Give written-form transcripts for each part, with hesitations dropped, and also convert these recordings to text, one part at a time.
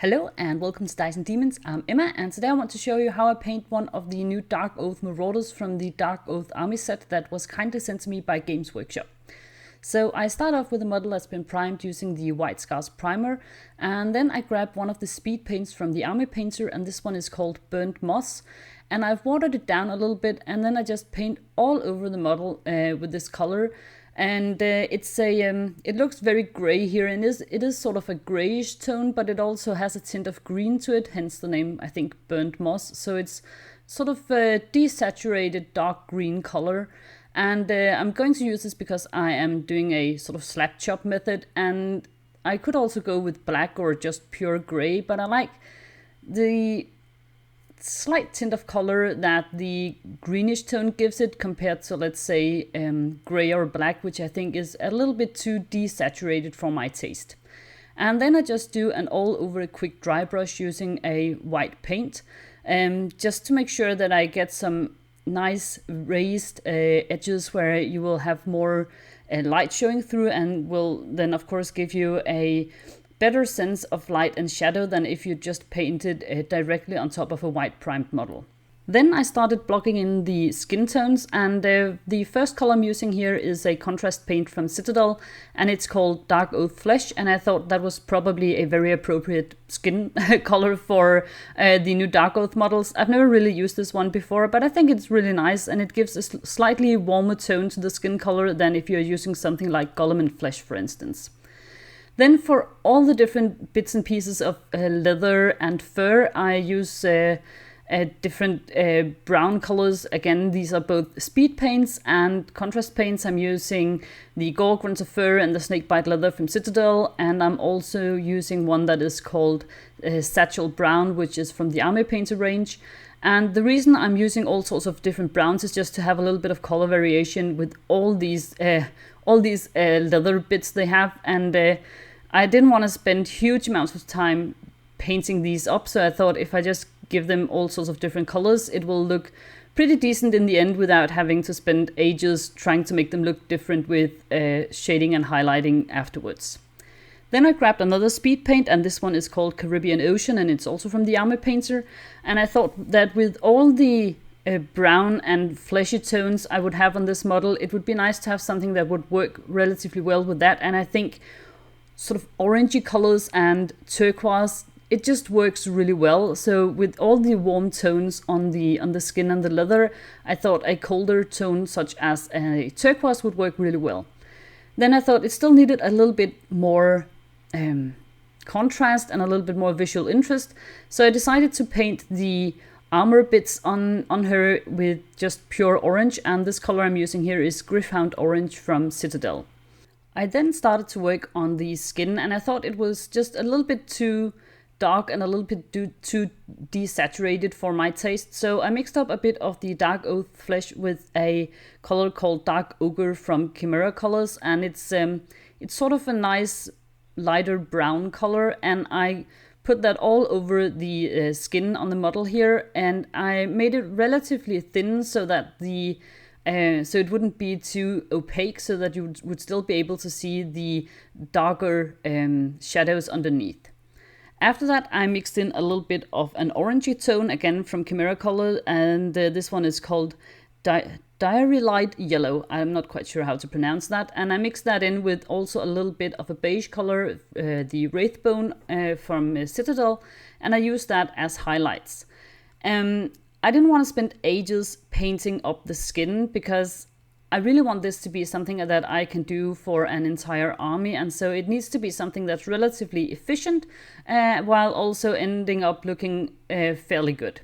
Hello and welcome to Dice and Demons. I'm Emma, and today I want to show you how I paint one of the new Darkoath Marauders from the Darkoath army set that was kindly sent to me by Games Workshop. So I start off with a model that's been primed using the White Scars primer, and then I grab one of the speed paints from the army painter, and this one is called Burnt Moss, and I've watered it down a little bit, and then I just paint all over the model with this color. And it looks very gray here, and it is sort of a grayish tone, but it also has a tint of green to it, hence the name, I think, Burnt Moss. So it's sort of a desaturated dark green color. And I'm going to use this because I am doing a sort of slap chop method, and I could also go with black or just pure gray, but I like the slight tint of color that the greenish tone gives it compared to, let's say, gray or black, which I think is a little bit too desaturated for my taste. And then I just do an all over quick dry brush using a white paint, just to make sure that I get some nice raised edges where you will have more light showing through, and will then of course give you a better sense of light and shadow than if you just painted directly on top of a white primed model. Then I started blocking in the skin tones, and the first color I'm using here is a contrast paint from Citadel, and it's called Darkoath Flesh, and I thought that was probably a very appropriate skin color for the new Darkoath models. I've never really used this one before, but I think it's really nice, and it gives a slightly warmer tone to the skin color than if you're using something like Golem and Flesh, for instance. Then for all the different bits and pieces of leather and fur, I use different brown colors. Again, these are both speed paints and contrast paints. I'm using the Gorg Runs of Fur and the Snakebite Leather from Citadel, and I'm also using one that is called Satchel Brown, which is from the Army Painter range. And the reason I'm using all sorts of different browns is just to have a little bit of color variation with all these leather bits they have, and I didn't want to spend huge amounts of time painting these up, so I thought if I just give them all sorts of different colors, it will look pretty decent in the end without having to spend ages trying to make them look different with shading and highlighting afterwards. Then I grabbed another speed paint, and this one is called Caribbean Ocean, and it's also from the Army Painter, and I thought that with all the brown and fleshy tones I would have on this model, it would be nice to have something that would work relatively well with that, and I think sort of orangey colors and turquoise, it just works really well. So with all the warm tones on the skin and the leather, I thought a colder tone such as a turquoise would work really well. Then I thought it still needed a little bit more contrast and a little bit more visual interest, so I decided to paint the armor bits on her with just pure orange, and this color I'm using here is Gryph-hound Orange from Citadel. I then started to work on the skin, and I thought it was just a little bit too dark and a little bit too desaturated for my taste, so I mixed up a bit of the Darkoath Flesh with a color called Dark Ochre from Kimera Kolors, and it's sort of a nice lighter brown color, and I put that all over the skin on the model here, and I made it relatively thin so that so it wouldn't be too opaque, so that you would still be able to see the darker shadows underneath. After that, I mixed in a little bit of an orangey tone, again from Kimera Kolors, and this one is called Diary Light Yellow. I'm not quite sure how to pronounce that. And I mixed that in with also a little bit of a beige color, the Wraithbone from Citadel, and I used that as highlights. I didn't want to spend ages painting up the skin because I really want this to be something that I can do for an entire army, and so it needs to be something that's relatively efficient while also ending up looking fairly good.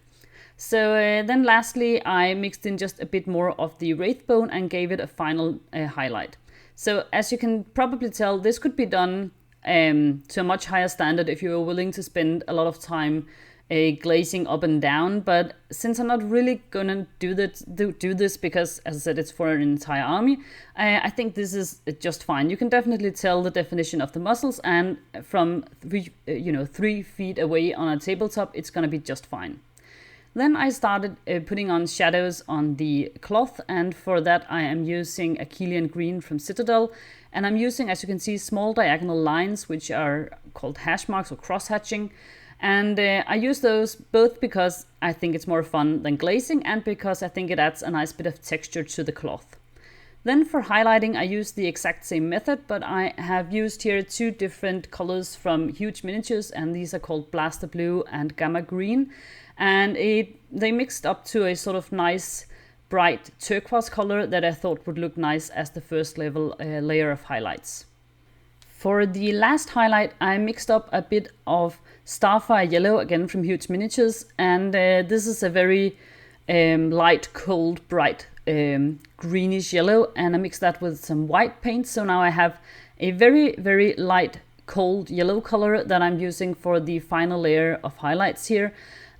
So then lastly, I mixed in just a bit more of the Wraithbone and gave it a final highlight. So as you can probably tell, this could be done to a much higher standard if you're willing to spend a lot of time glazing up and down, but since I'm not really gonna do this because, as I said, it's for an entire army, I think this is just fine. You can definitely tell the definition of the muscles, and from 3 feet away on a tabletop, it's gonna be just fine. Then I started putting on shadows on the cloth, and for that I am using Achillean green from Citadel, and I'm using, as you can see, small diagonal lines which are called hash marks or cross hatching, and I use those both because I think it's more fun than glazing and because I think it adds a nice bit of texture to the cloth. Then for highlighting I use the exact same method, but I have used here 2 different colors from Huge Miniatures, and these are called Blaster Blue and Gamma Green, and they mixed up to a sort of nice bright turquoise color that I thought would look nice as the first layer of highlights. For the last highlight I mixed up a bit of Starfire Yellow, again from Huge Miniatures, and this is a very light, cold, bright greenish yellow, and I mixed that with some white paint, so now I have a very, very light, cold yellow color that I'm using for the final layer of highlights here.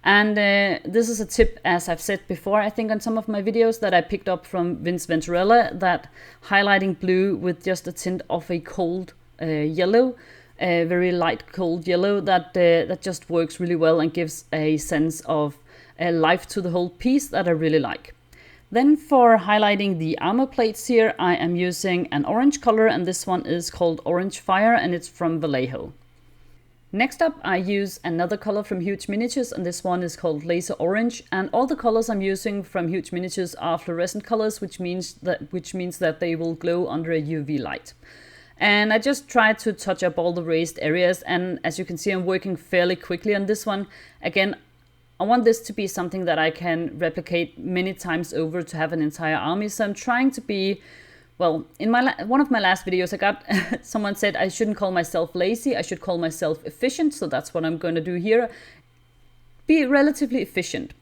And this is a tip, as I've said before, I think on some of my videos, that I picked up from Vince Venturella, that highlighting blue with just a tint of a cold yellow, a very light cold yellow, that just works really well and gives a sense of life to the whole piece that I really like. Then for highlighting the armor plates here, I am using an orange color, and this one is called Orange Fire, and it's from Vallejo. Next up, I use another color from Huge Miniatures, and this one is called Laser Orange, and all the colors I'm using from Huge Miniatures are fluorescent colors, which means that they will glow under a UV light. And I just try to touch up all the raised areas, and as you can see, I'm working fairly quickly on this one. Again, I want this to be something that I can replicate many times over to have an entire army, so I'm trying to be, well, in one of my last videos I got someone said I shouldn't call myself lazy, I should call myself efficient, so that's what I'm going to do here. Be relatively efficient.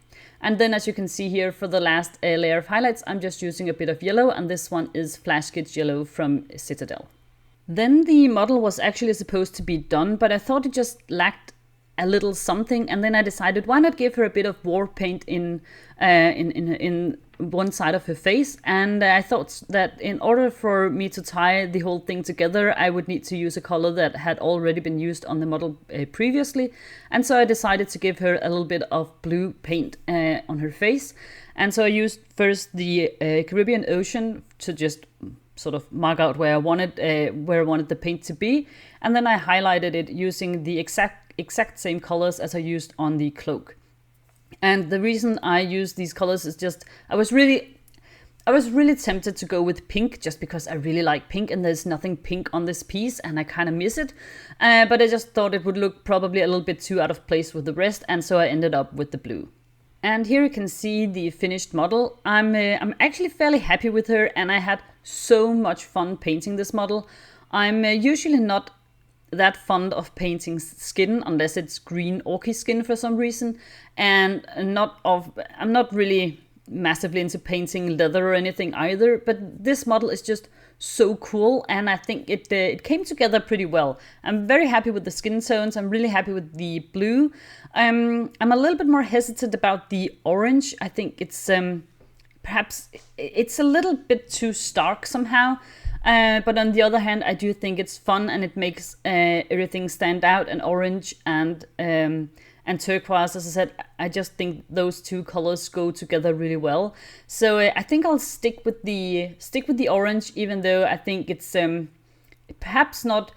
And then, as you can see here, for the last layer of highlights, I'm just using a bit of yellow, and this one is Flash Kids Yellow from Citadel. Then the model was actually supposed to be done, but I thought it just lacked a little something, and then I decided, why not give her a bit of war paint in one side of her face, and I thought that in order for me to tie the whole thing together, I would need to use a color that had already been used on the model previously, and so I decided to give her a little bit of blue paint on her face. And so I used first the Caribbean Ocean to just sort of mark out where I wanted the paint to be, and then I highlighted it using the exact same colors as I used on the cloak. And the reason I used these colors is just I was really tempted to go with pink, just because I really like pink, and there's nothing pink on this piece and I kind of miss it, but I just thought it would look probably a little bit too out of place with the rest, and so I ended up with the blue. And here you can see the finished model. I'm actually fairly happy with her, and I had so much fun painting this model. I'm usually not that fond of painting skin unless it's green orky skin for some reason, and I'm not really massively into painting leather or anything either, but this model is just so cool, and I think it came together pretty well. I'm very happy with the skin tones. I'm really happy with the blue. I'm a little bit more hesitant about the orange. I think it's perhaps it's a little bit too stark somehow. But on the other hand, I do think it's fun, and it makes everything stand out. And orange and turquoise, as I said, I just think those two colors go together really well. So I think I'll stick with the orange, even though I think it's perhaps not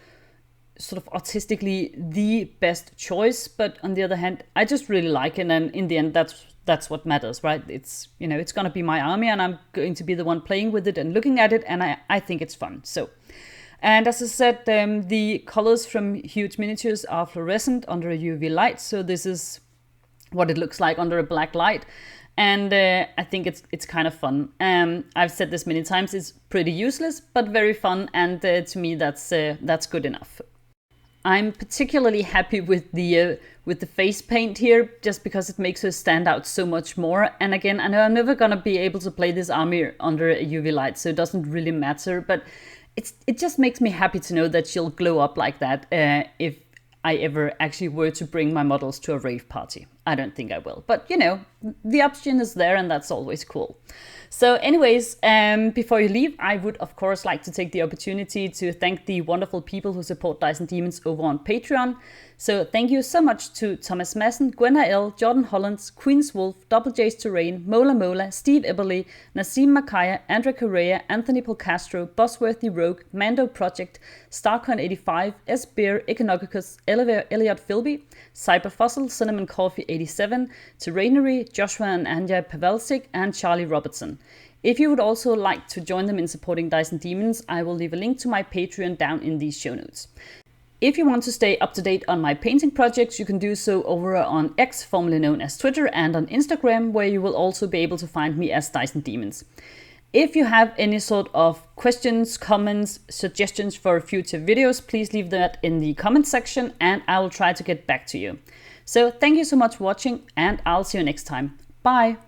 sort of artistically the best choice. But on the other hand, I just really like it, and in the end, that's what matters, right? It's, you know, it's going to be my army, and I'm going to be the one playing with it and looking at it, and I think it's fun. So, and as I said, the colors from Huge Miniatures are fluorescent under a UV light, so this is what it looks like under a black light, and I think it's kind of fun. I've said this many times, it's pretty useless, but very fun, and to me that's good enough. I'm particularly happy with the face paint here, just because it makes her stand out so much more. And again, I know I'm never gonna be able to play this army under a UV light, so it doesn't really matter. But it just makes me happy to know that she'll glow up like that if I ever actually were to bring my models to a rave party. I don't think I will, but you know, the option is there, and that's always cool. So anyways, before you leave, I would of course like to take the opportunity to thank the wonderful people who support Dice and Demons over on Patreon. So thank you so much to Thomas Madsen, Gwenna L, Jordan Hollands, Queen's Wolf, Double J's Terrain, Mola Mola, Steve Eberly, Nassim Makaya, Andrea Correa, Anthony Polcastro, Bossworthy Rogue, Mando Project, Starcon85, S. Beer, Economicus, Elliot Philby, Cyberfossil, Cinnamon Coffee 87, Terrainery, Joshua and Anja Pavelsic, and Charlie Robertson. If you would also like to join them in supporting Dice and Demons, I will leave a link to my Patreon down in these show notes. If you want to stay up to date on my painting projects, you can do so over on X, formerly known as Twitter, and on Instagram, where you will also be able to find me as Dice and Demons. If you have any sort of questions, comments, suggestions for future videos, please leave that in the comment section and I will try to get back to you. So thank you so much for watching and I'll see you next time. Bye!